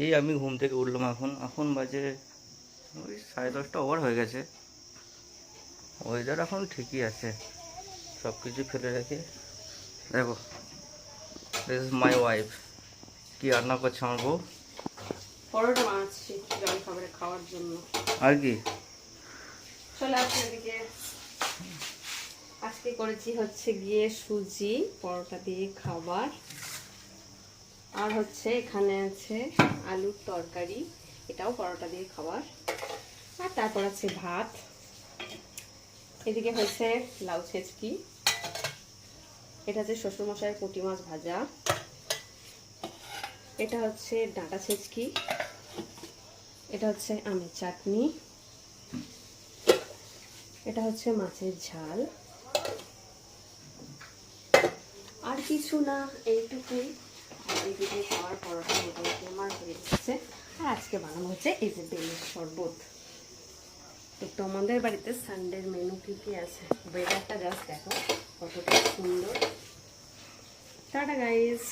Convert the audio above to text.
এই আমি ঘুম থেকে উঠলাম এখন, এখন বাজে ওই 10:30 ওভার হয়ে গেছে। ওয়েদার এখন ঠিকই আছে, সব কিছু ফেলে রেখে দেখো, দিস ইজ মাই ওয়াইফ। কি রান্না করছে আমার বউ? পরোটা বানাচ্ছি জল খাবারে খাওয়ার জন্য। আর কি? চলে আসলে এদিকে। আজকে করেছি হচ্ছে গিয়ে সুজি পরোটা দিয়ে খাবার, আর হচ্ছে এখানে আছে আলুর তরকারি, এটাও পরোটা দিয়ে খাবার, আর তারপর আছে ভাত। এদিকে হয়েছে লাউ ছেচকি, এটা হচ্ছে শ্বশুরমশাইয়ের পুঁটি মাছ ভাজা, এটা হচ্ছে ডাঁটা ছেচকি, এটা হচ্ছে আমের চাটনি, এটা হচ্ছে মাছের ঝাল, আর কিছু না, এইটুকুই। আর এইদিকে খাওয়ার পরোটা মোটামুটি আমার হয়ে যাচ্ছে। আর আজকে বানানো হচ্ছে এই যে বেলের শরবত। তো আমাদের বাড়িতে সানডের মেনু কি কি আছে, ওয়েদারটা জাস্ট দেখো কতটা সুন্দর। Tata guys.